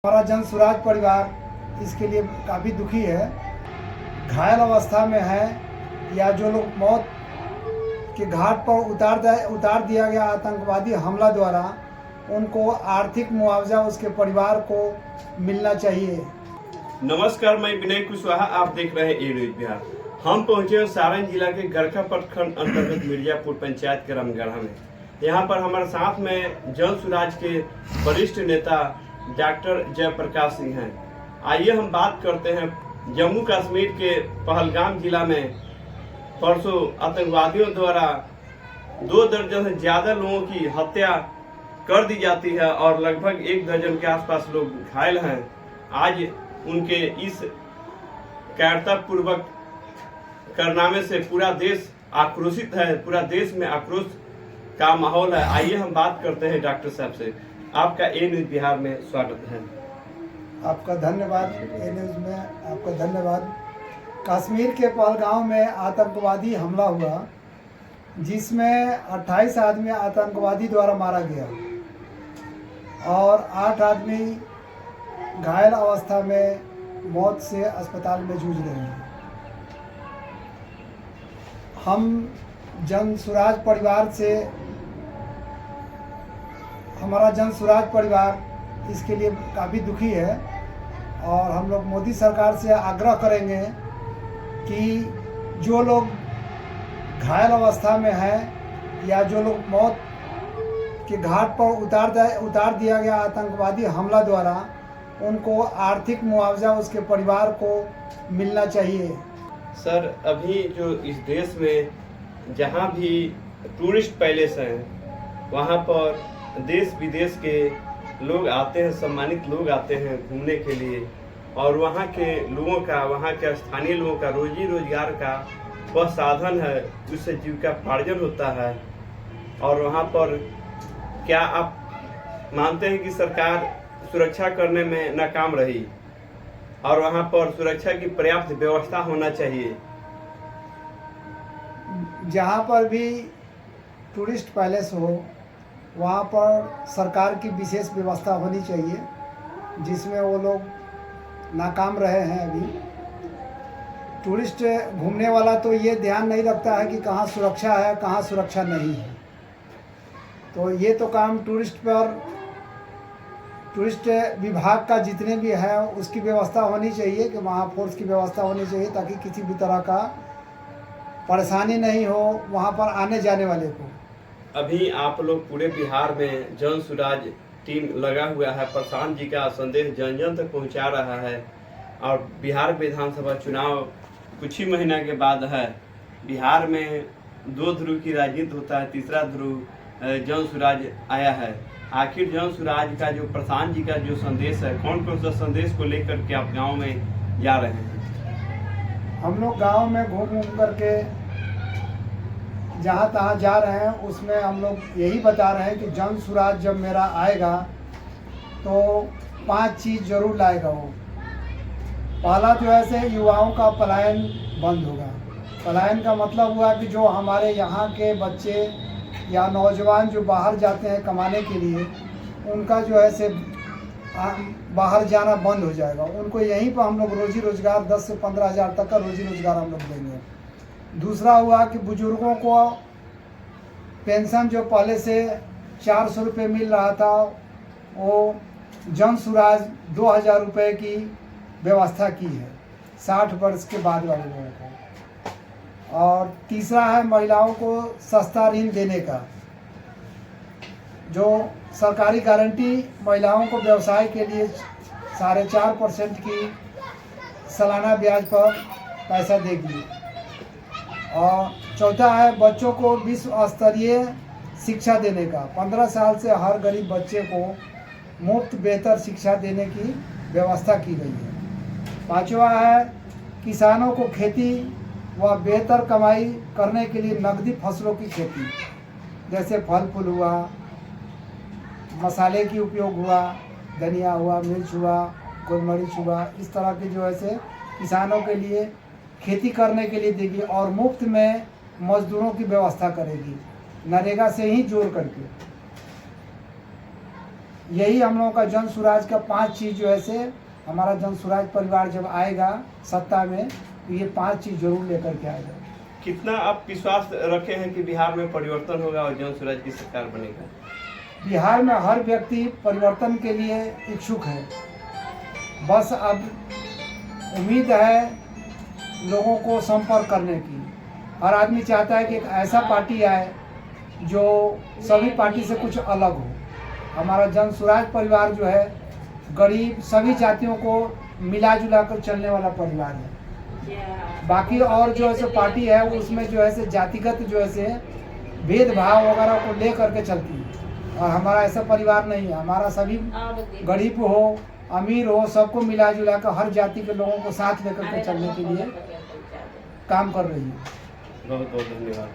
हमारा जन सुराज परिवार इसके लिए काफ़ी दुखी है। घायल अवस्था में है या जो लोग मौत के घाट पर उतार दिया गया आतंकवादी हमला द्वारा, उनको आर्थिक मुआवजा उसके परिवार को मिलना चाहिए। नमस्कार, मैं विनय कुशवाहा, आप देख रहे हैं ए न्यूज बिहार। हम पहुंचे सारण जिला के गरखा प्रखंड अंतर्गत मिर्जापुर पंचायत के रामगढ़ा में। यहाँ पर हमारे साथ में जन सुराज के वरिष्ठ नेता डॉक्टर जयप्रकाश सिंह हैं। आइए हम बात करते हैं। जम्मू कश्मीर के पहलगाम जिला में परसों आतंकवादियों द्वारा 2 दर्जन से ज्यादा लोगों की हत्या कर दी जाती है और लगभग 1 दर्जन के आसपास लोग घायल हैं। आज उनके इस कायरतापूर्वक कारनामे से पूरा देश आक्रोशित है, पूरा देश में आक्रोश का माहौल है। आइए हम बात करते हैं डॉक्टर साहब से। आपका ए न्यूज बिहार में स्वागत है। आपका धन्यवाद। ए न्यूज में आपका धन्यवाद। कश्मीर के पहलगाम में आतंकवादी हमला हुआ, जिसमें 28 आदमी आतंकवादी द्वारा मारा गया और 8 आदमी घायल अवस्था में मौत से अस्पताल में जूझ रहे हैं। हम जन सुराज परिवार से, हमारा जन सुराज परिवार इसके लिए काफ़ी दुखी है और हम लोग मोदी सरकार से आग्रह करेंगे कि जो लोग घायल अवस्था में हैं या जो लोग मौत के घाट पर उतार दिया गया आतंकवादी हमला द्वारा, उनको आर्थिक मुआवजा उसके परिवार को मिलना चाहिए। सर, अभी जो इस देश में जहाँ भी टूरिस्ट पैलेस हैं, वहाँ पर देश विदेश के लोग आते हैं, सम्मानित लोग आते हैं घूमने के लिए, और वहाँ के लोगों का, वहाँ के स्थानीय लोगों का रोजी रोजगार का वह साधन है, उससे जीविकापार्जन होता है। और वहाँ पर क्या आप मानते हैं कि सरकार सुरक्षा करने में नाकाम रही और वहाँ पर सुरक्षा की पर्याप्त व्यवस्था होना चाहिए? जहाँ पर भी टूरिस्ट पैलेस हो, वहाँ पर सरकार की विशेष व्यवस्था होनी चाहिए, जिसमें वो लोग नाकाम रहे हैं। अभी टूरिस्ट घूमने वाला तो ये ध्यान नहीं रखता है कि कहाँ सुरक्षा है, कहाँ सुरक्षा नहीं है। तो ये तो काम टूरिस्ट विभाग का जितने भी है उसकी व्यवस्था होनी चाहिए कि वहाँ फोर्स की व्यवस्था होनी चाहिए, ताकि किसी भी तरह का परेशानी नहीं हो वहाँ पर आने जाने वाले को। अभी आप लोग पूरे बिहार में जन सुराज टीम लगा हुआ है, प्रशांत जी का संदेश जन जन तक पहुँचा रहा है। और बिहार विधानसभा चुनाव कुछ ही महीना के बाद है। बिहार में 2 ध्रुव की राजनीति होता है, तीसरा ध्रुव जन सुराज आया है। आखिर जन सुराज का जो प्रशांत जी का जो संदेश है, कौन कौन सा संदेश को लेकर के आप गांव में जा रहे हैं? हम लोग गांव में घूम करके जहाँ तहाँ जा रहे हैं, उसमें हम लोग यही बता रहे हैं कि जन सुराज जब मेरा आएगा तो 5 चीज़ जरूर लाएगा वो। पहला जो है से युवाओं का पलायन बंद होगा। पलायन का मतलब हुआ कि जो हमारे यहाँ के बच्चे या नौजवान जो बाहर जाते हैं कमाने के लिए, उनका जो है से बाहर जाना बंद हो जाएगा। उनको यहीं पर हम लोग रोजी रोजगार 10 से 15 हज़ार तक का रोजी रोजगार हम लोग देंगे। दूसरा हुआ कि बुजुर्गों को पेंशन जो पहले से 400 रुपये मिल रहा था, वो जन सुराज 2000 रुपये की व्यवस्था की है 60 वर्ष के बाद वाले लोगों को। और तीसरा है महिलाओं को सस्ता ऋण देने का, जो सरकारी गारंटी महिलाओं को व्यवसाय के लिए 4.5% की सालाना ब्याज पर पैसा देगी। और चौथा है बच्चों को विश्व स्तरीय शिक्षा देने का। 15 साल से हर गरीब बच्चे को मुफ्त बेहतर शिक्षा देने की व्यवस्था की गई है। पांचवा है किसानों को खेती व बेहतर कमाई करने के लिए नकदी फसलों की खेती, जैसे फल फूल हुआ, मसाले की उपयोग हुआ, धनिया हुआ, मिर्च हुआ, गोलमरीच हुआ, इस तरह के जो है से किसानों के लिए खेती करने के लिए देगी। और मुफ्त में मजदूरों की व्यवस्था करेगी, नरेगा से ही जोड़ करके। यही हम लोगों का जन स्वराज का 5 चीज़ जो है से हमारा जन स्वराज परिवार जब आएगा सत्ता में तो ये 5 चीज़ जरूर लेकर के आएगा। कितना आप विश्वास रखे हैं कि बिहार में परिवर्तन होगा और जन स्वराज की सरकार बनेगा? बिहार में हर व्यक्ति परिवर्तन के लिए इच्छुक है, बस अब उम्मीद है लोगों को संपर्क करने की। हर आदमी चाहता है कि एक ऐसा पार्टी आए जो सभी पार्टी से कुछ अलग हो। हमारा जन स्वराज परिवार जो है गरीब सभी जातियों को मिला जुला कर चलने वाला परिवार है। बाकी और जो है पार्टी है वो उसमें जो है जातिगत जो है भेदभाव वगैरह को ले करके चलती है, और हमारा ऐसा परिवार नहीं है। हमारा सभी गरीब हो अमीर हो सबको मिला जुला कर हर जाति के लोगों को साथ लेकर के चलने के लिए काम कर रही है। बहुत बहुत धन्यवाद।